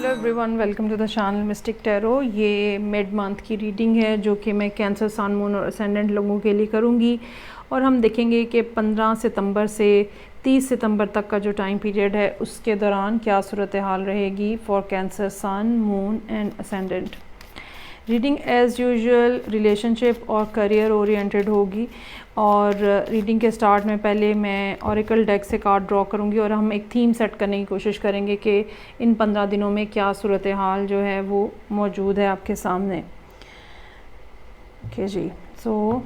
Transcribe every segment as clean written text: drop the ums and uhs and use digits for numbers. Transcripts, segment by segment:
Hello everyone, welcome to the channel mystic tarot. ये mid month की reading है जो कि मैं कैंसर, सन, मून और असेंडेंट लोगों के लिए करूँगी। और हम देखेंगे कि 15 सितंबर से 30 सितंबर तक का जो टाइम पीरियड है उसके दौरान क्या सूरत हाल रहेगी for cancer, sun, moon and ascendant. Reading as usual relationship और करियर ओरिएंटेड होगी। और रीडिंग के स्टार्ट में पहले मैं ऑरेकल डेक से कार्ड ड्रॉ करूंगी और हम एक थीम सेट करने की कोशिश करेंगे कि इन 15 दिनों में क्या सूरत हाल जो है वो मौजूद है आपके सामने। ओके जी, so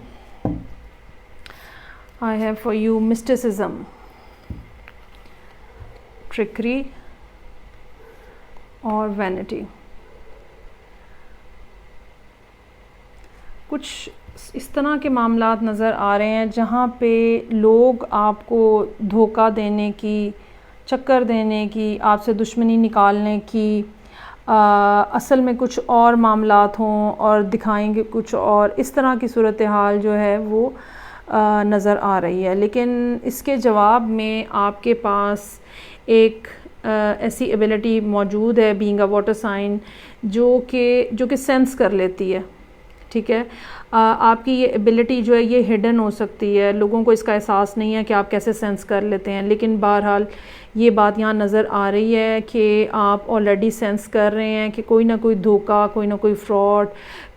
I have for you mysticism, trickery और वैनिटी। कुछ इस तरह के मामलात नज़र आ रहे हैं जहाँ पे लोग आपको धोखा देने की, चक्कर देने की, आपसे दुश्मनी निकालने की असल में कुछ और मामलात हों और दिखाएंगे कुछ और, इस तरह की सूरत हाल जो है वो नज़र आ रही है। लेकिन इसके जवाब में आपके पास एक ऐसी एबिलिटी मौजूद है, बीइंग अ वाटर साइन, जो कि सेंस कर लेती है। ठीक है, आपकी ये एबिलिटी जो है ये हिडन हो सकती है, लोगों को इसका एहसास नहीं है कि आप कैसे सेंस कर लेते हैं। लेकिन बहरहाल ये बात यहाँ नज़र आ रही है कि आप ऑलरेडी सेंस कर रहे हैं कि कोई ना कोई धोखा, कोई ना कोई फ्रॉड,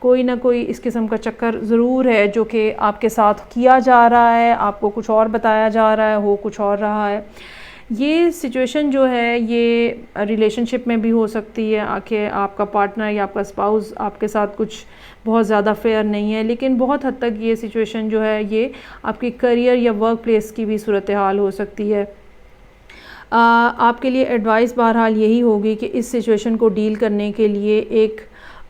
कोई ना कोई इस किस्म का चक्कर ज़रूर है जो कि आपके साथ किया जा रहा है, आपको कुछ और बताया जा रहा है, हो कुछ और रहा है। ये सिचुएशन जो है ये रिलेशनशिप में भी हो सकती है, आके आपका पार्टनर या आपका स्पाउस आपके साथ कुछ बहुत ज़्यादा फेयर नहीं है। लेकिन बहुत हद तक ये सिचुएशन जो है ये आपके करियर या वर्क प्लेस की भी सूरत हाल हो सकती है। आपके लिए एडवाइस बहरहाल यही होगी कि इस सिचुएशन को डील करने के लिए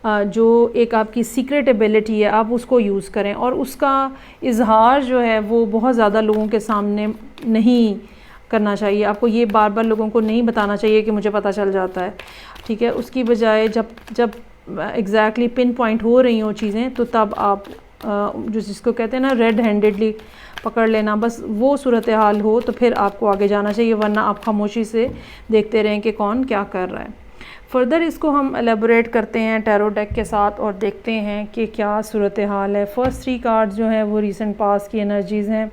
जो एक आपकी सीक्रेट एबिलिटी है आप उसको यूज़ करें, और उसका इजहार जो है वो बहुत ज़्यादा लोगों के सामने नहीं करना चाहिए। आपको ये बार बार लोगों को नहीं बताना चाहिए कि मुझे पता चल जाता है। ठीक है, उसकी बजाय जब एग्जैक्टली पिन पॉइंट हो रही हों चीज़ें तो तब आप जो जिसको कहते हैं ना रेड हैंडेडली पकड़ लेना, बस वो सूरत हाल हो तो फिर आपको आगे जाना चाहिए, वरना आप खामोशी से देखते रहें कि कौन क्या कर रहा है। फर्दर इसको हम एलेबोरेट करते हैं टैरो डेक के साथ और देखते हैं कि क्या सूरत हाल है। फर्स्ट 3 कार्ड्स जो हैं वो रीसेंट पास की एनर्जीज़ हैं।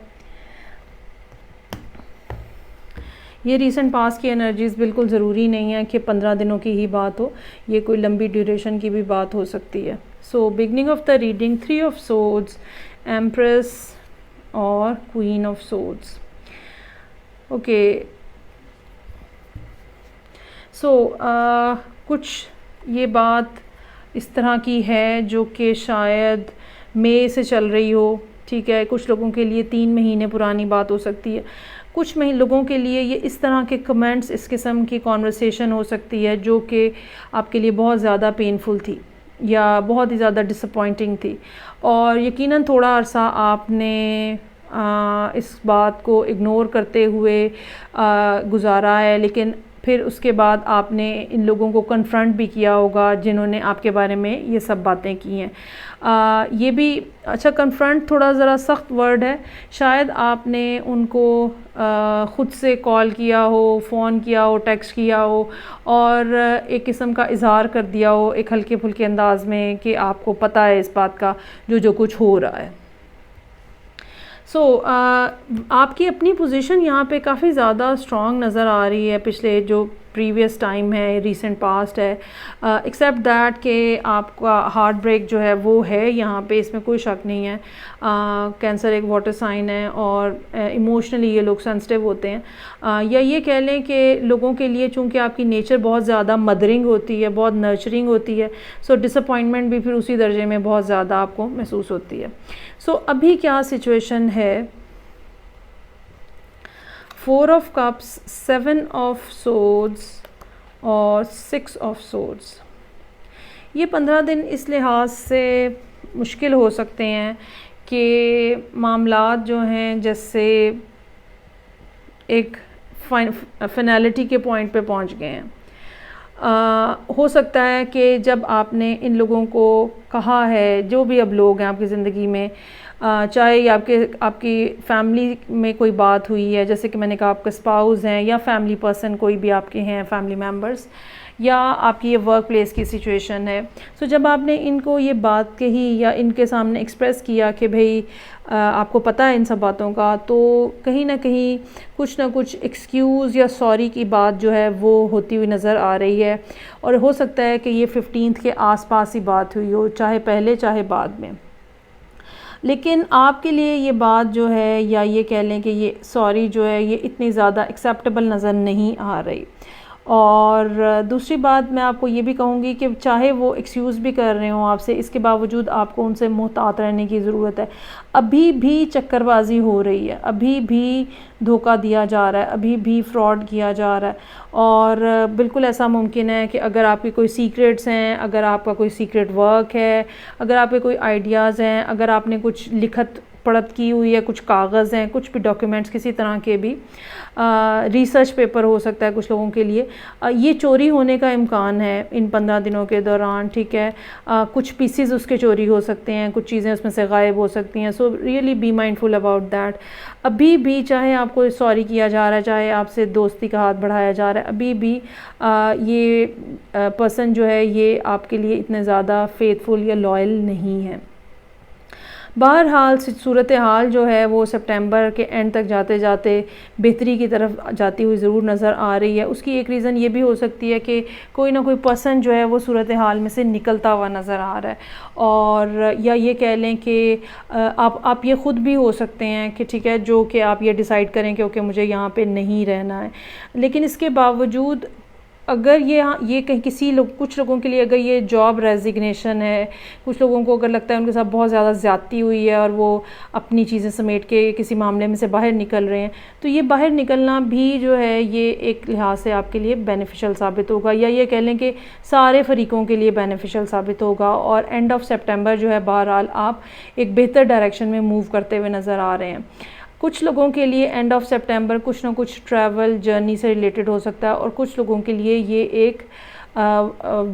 ये रीसेंट पास की एनर्जीज़ बिल्कुल ज़रूरी नहीं है कि 15 दिनों की ही बात हो, ये कोई लंबी ड्यूरेशन की भी बात हो सकती है। So beginning of the reading 3 of swords, empress और queen of swords. Okay, so कुछ ये बात इस तरह की है जो कि शायद मई से चल रही हो। ठीक है, कुछ लोगों के लिए 3 महीने पुरानी बात हो सकती है, कुछ लोगों के लिए ये इस तरह के कमेंट्स, इस किस्म की कॉन्वर्सेशन हो सकती है जो कि आपके लिए बहुत ज़्यादा पेनफुल थी या बहुत ही ज़्यादा डिसअपॉइंटिंग थी, और यकीनन थोड़ा अरसा आपने इस बात को इग्नोर करते हुए गुजारा है। लेकिन फिर उसके बाद आपने इन लोगों को कन्फ्रंट भी किया होगा जिन्होंने आपके बारे में ये सब बातें की हैं। ये भी अच्छा, कन्फ्रंट थोड़ा ज़रा सख्त वर्ड है, शायद आपने उनको ख़ुद से कॉल किया हो, फ़ोन किया हो, टेक्स्ट किया हो और एक किस्म का इजहार कर दिया हो एक हल्के फुल्के अंदाज में कि आपको पता है इस बात का जो कुछ हो रहा है। आपकी अपनी पोजीशन यहाँ पे काफ़ी ज़्यादा स्ट्रॉन्ग नज़र आ रही है पिछले जो प्रीवियस टाइम है, रीसेंट पास्ट है, एक्सेप्ट दैट कि आपका हार्ट ब्रेक जो है वो है यहाँ पे, इसमें कोई शक नहीं है। कैंसर एक वाटर साइन है और इमोशनली ये लोग सेंसिटिव होते हैं, या ये कह लें कि लोगों के लिए चूँकि आपकी नेचर बहुत ज़्यादा मदरिंग होती है, बहुत नर्चरिंग होती है, सो डिसअपॉइंटमेंट भी फिर उसी दर्जे में बहुत ज़्यादा आपको महसूस होती है। अभी क्या सिचुएशन है, 4 ऑफ कप्स, 7 ऑफ सोर्ड्स और 6 ऑफ सोर्ड्स। ये 15 दिन इस लिहाज से मुश्किल हो सकते हैं कि मामलात जो हैं जैसे एक फाइनलिटी के पॉइंट पे पहुंच गए हैं। हो सकता है कि जब आपने इन लोगों को कहा है, जो भी अब लोग हैं आपकी ज़िंदगी में, चाहे ये आपकी फैमिली में कोई बात हुई है, जैसे कि मैंने कहा आपके स्पाउस हैं या फैमिली पर्सन कोई भी आपके हैं, फैमिली मेम्बर्स, या आपकी ये वर्क प्लेस की सिचुएशन है। सो जब आपने इनको ये बात कही या इनके सामने एक्सप्रेस किया कि भाई आपको पता है इन सब बातों का, तो कहीं ना कहीं कुछ ना कुछ एक्सक्यूज़ या सॉरी की बात जो है वो होती हुई नज़र आ रही है। और हो सकता है कि ये 15th के आसपास ही बात हुई हो, चाहे पहले चाहे बाद में। लेकिन आपके लिए ये बात जो है, या ये कह लें कि ये सॉरी जो है, ये इतनी ज़्यादा एक्सेप्टेबल नज़र नहीं आ रही। और दूसरी बात मैं आपको ये भी कहूँगी कि चाहे वो एक्सक्यूज़ भी कर रहे हों आपसे, इसके बावजूद आपको उनसे मुहतात रहने की ज़रूरत है। अभी भी चक्करबाजी हो रही है, अभी भी धोखा दिया जा रहा है, अभी भी फ्रॉड किया जा रहा है। और बिल्कुल ऐसा मुमकिन है कि अगर आपके कोई सीक्रेट्स हैं, अगर आपका कोई सीक्रेट वर्क है, अगर आपके कोई आइडियाज़ हैं, अगर आपने कुछ लिखत पढ़त की हुई है, कुछ कागज़ हैं, कुछ भी डॉक्यूमेंट्स किसी तरह के भी, रिसर्च पेपर हो सकता है कुछ लोगों के लिए, ये चोरी होने का इम्कान है इन 15 दिनों के दौरान, ठीक है। कुछ पीसीज उसके चोरी हो सकते हैं, कुछ चीज़ें उसमें से गायब हो सकती हैं। So really be mindful about that. अभी भी चाहे आपको सॉरी किया जा रहा है, चाहे आपसे दोस्ती का हाथ बढ़ाया जा रहा है, अभी भी ये पर्सन जो है ये आपके लिए इतने ज़्यादा फेथफुल या लॉयल नहीं है। बहरहाल सूरत हाल जो है वो सितंबर के एंड तक जाते जाते बेहतरी की तरफ जाती हुई ज़रूर नज़र आ रही है। उसकी एक रीज़न ये भी हो सकती है कि कोई ना कोई पर्सन जो है वो सूरत हाल में से निकलता हुआ नज़र आ रहा है। और या ये कह लें कि आप ये ख़ुद भी हो सकते हैं कि ठीक है, जो कि आप ये डिसाइड करें कि ओके मुझे यहाँ पे नहीं रहना है। लेकिन इसके बावजूद अगर ये कहीं कुछ लोगों के लिए अगर ये जॉब रेजिग्नेशन है, कुछ लोगों को अगर लगता है उनके साथ बहुत ज़्यादा ज़्यादती हुई है और वो अपनी चीज़ें समेट के किसी मामले में से बाहर निकल रहे हैं, तो ये बाहर निकलना भी जो है ये एक लिहाज से आपके लिए बेनिफिशियल साबित होगा, या ये कह लें कि सारे फरीकों के लिए बेनिफिशियल साबित होगा। और एंड ऑफ सितंबर जो है बहरहाल आप एक बेहतर डायरेक्शन में मूव करते हुए नज़र आ रहे हैं। कुछ लोगों के लिए एंड ऑफ सितंबर कुछ ना कुछ ट्रैवल जर्नी से रिलेटेड हो सकता है, और कुछ लोगों के लिए ये एक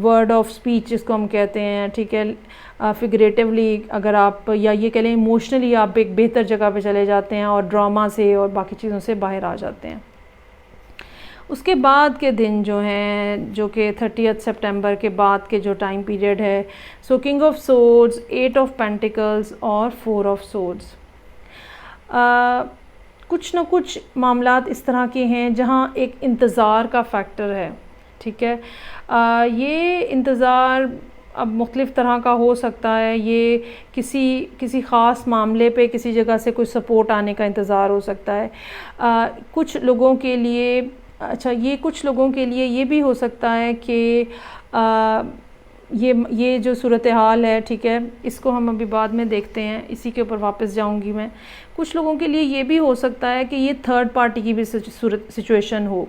वर्ड ऑफ स्पीच जिसको हम कहते हैं, ठीक है, फिगरेटिवली अगर आप या ये कह लें इमोशनली आप एक बेहतर जगह पे चले जाते हैं और ड्रामा से और बाकी चीज़ों से बाहर आ जाते हैं। उसके बाद के दिन जो हैं, जो कि 30 सितंबर के बाद के जो टाइम पीरियड है, so king of swords, 8 of pentacles और 4 ऑफ सोर्ड्स। कुछ ना कुछ मामलात इस तरह के हैं जहाँ एक इंतज़ार का फैक्टर है, ठीक है। ये इंतज़ार अब मुख्तलिफ़ तरह का हो सकता है। ये किसी ख़ास मामले पे किसी जगह से कुछ सपोर्ट आने का इंतज़ार हो सकता है। कुछ लोगों के लिए कुछ लोगों के लिए ये भी हो सकता है कि ये जो सूरत हाल है, ठीक है, इसको हम अभी बाद में देखते हैं, इसी के ऊपर वापस जाऊंगी मैं। कुछ लोगों के लिए ये भी हो सकता है कि ये थर्ड पार्टी की भी सिचुएशन हो,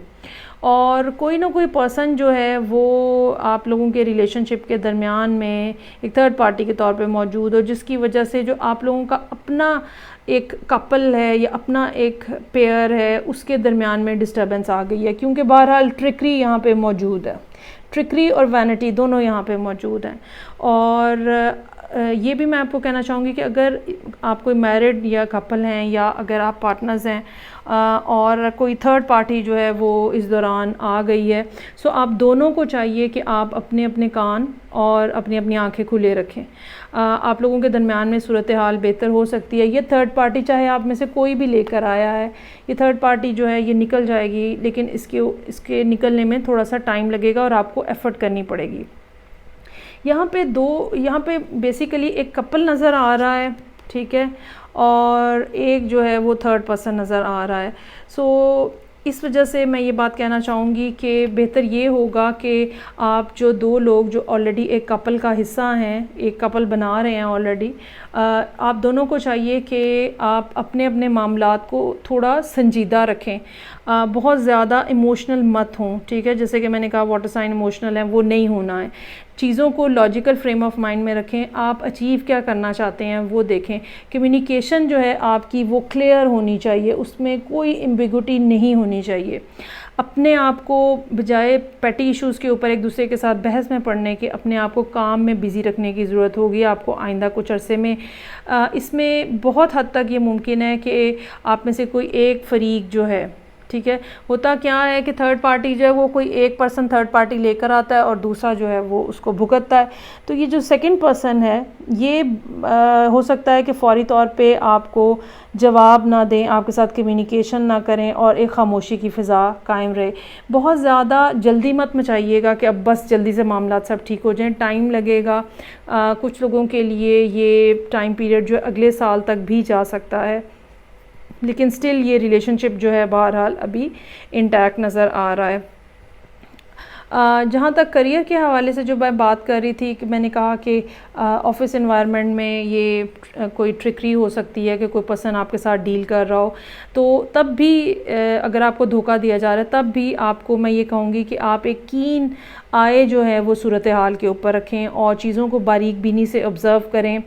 और कोई ना कोई पर्सन जो है वो आप लोगों के रिलेशनशिप के दरमियान में एक थर्ड पार्टी के तौर पे मौजूद हो, जिसकी वजह से जो आप लोगों का अपना एक कपल है या अपना एक पेयर है उसके दरमियान में डिस्टर्बेंस आ गई है, क्योंकि बहरहाल ट्रिकरी यहाँ पे मौजूद है। ट्रिकरी और वैनिटी दोनों यहाँ पे मौजूद हैं। और ये भी मैं आपको कहना चाहूँगी कि अगर आप कोई मैरिड या कपल हैं या अगर आप पार्टनर्स हैं और कोई थर्ड पार्टी जो है वो इस दौरान आ गई है, सो आप दोनों को चाहिए कि आप अपने अपने कान और अपनी अपनी आंखें खुले रखें। आप लोगों के दरमियान में सूरत हाल बेहतर हो सकती है। ये थर्ड पार्टी चाहे आप में से कोई भी लेकर आया है, ये थर्ड पार्टी जो है ये निकल जाएगी, लेकिन इसके निकलने में थोड़ा सा टाइम लगेगा और आपको एफ़र्ट करनी पड़ेगी। यहाँ पे बेसिकली एक कपल नज़र आ रहा है, ठीक है, और एक जो है वो थर्ड पर्सन नज़र आ रहा है। सो इस वजह से मैं ये बात कहना चाहूँगी कि बेहतर ये होगा कि आप जो दो लोग जो ऑलरेडी एक कपल का हिस्सा हैं, एक कपल बना रहे हैं ऑलरेडी, आप दोनों को चाहिए कि आप अपने अपने मामलात को थोड़ा संजीदा रखें, बहुत ज़्यादा इमोशनल मत हों, ठीक है। जैसे कि मैंने कहा वाटर साइन इमोशनल है, वो नहीं होना है। चीज़ों को लॉजिकल फ्रेम ऑफ माइंड में रखें, आप अचीव क्या करना चाहते हैं वो देखें। कम्युनिकेशन जो है आपकी वो क्लियर होनी चाहिए, उसमें कोई एम्बिगुइटी नहीं होनी चाहिए। अपने आप को बजाय पेटी इश्यूज़ के ऊपर एक दूसरे के साथ बहस में पड़ने के, अपने आप को काम में बिज़ी रखने की ज़रूरत होगी आपको आइंदा कुछ अरसे में। इसमें बहुत हद तक ये मुमकिन है कि आप में से कोई एक फ़रीक जो है, ठीक है, होता क्या है कि थर्ड पार्टी जो है वो कोई एक पर्सन थर्ड पार्टी लेकर आता है और दूसरा जो है वो उसको भुगतता है। तो ये जो सेकंड पर्सन है ये हो सकता है कि फ़ौरी तौर पे आपको जवाब ना दें, आपके साथ कम्युनिकेशन ना करें और एक ख़ामोशी की फ़िज़ा कायम रहे। बहुत ज़्यादा जल्दी मत मचाइएगा कि अब बस जल्दी से मामला सब ठीक हो जाएं, टाइम लगेगा। कुछ लोगों के लिए ये टाइम पीरियड जो है अगले साल तक भी जा सकता है, लेकिन स्टिल ये रिलेशनशिप जो है बहरहाल अभी इंटैक्ट नज़र आ रहा है। जहाँ तक करियर के हवाले से जो मैं बात कर रही थी कि मैंने कहा कि ऑफिस एनवायरनमेंट में ये कोई ट्रिकरी हो सकती है कि कोई पर्सन आपके साथ डील कर रहा हो, तो तब भी अगर आपको धोखा दिया जा रहा है तब भी आपको मैं ये कहूँगी कि आप एक कीन आए जो है वो सूरत हाल के ऊपर रखें और चीज़ों को बारीक बीनी से ऑब्ज़र्व करें।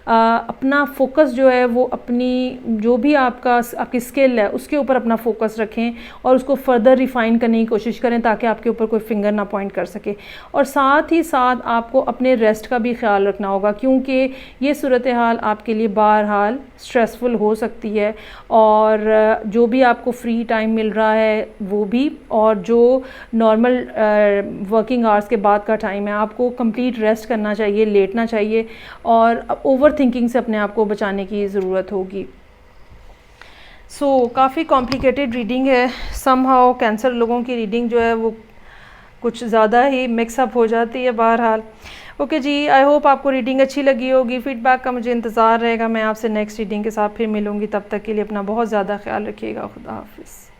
अपना फोकस जो है वो अपनी जो भी आपकी स्किल है उसके ऊपर अपना फोकस रखें और उसको फर्दर रिफ़ाइन करने की कोशिश करें ताकि आपके ऊपर कोई फिंगर ना पॉइंट कर सके। और साथ ही साथ आपको अपने रेस्ट का भी ख्याल रखना होगा, क्योंकि ये सूरत हाल आपके लिए बहरहाल स्ट्रेसफुल हो सकती है। और जो भी आपको फ्री टाइम मिल रहा है वो भी, और जो नॉर्मल वर्किंग आवर्स के बाद का टाइम है, आपको कंप्लीट रेस्ट करना चाहिए, लेटना चाहिए और ओवर थिंकिंग से अपने आप को बचाने की ज़रूरत होगी। काफ़ी कॉम्प्लिकेटेड रीडिंग है। समहाउ कैंसर लोगों की रीडिंग जो है वो कुछ ज़्यादा ही मिक्सअप हो जाती है बहरहाल। ओके जी, आई होप आपको रीडिंग अच्छी लगी होगी। फीडबैक का मुझे इंतज़ार रहेगा। मैं आपसे नेक्स्ट रीडिंग के साथ फिर मिलूँगी। तब तक के लिए अपना बहुत ज़्यादा ख्याल रखिएगा। खुदा हाफिज़।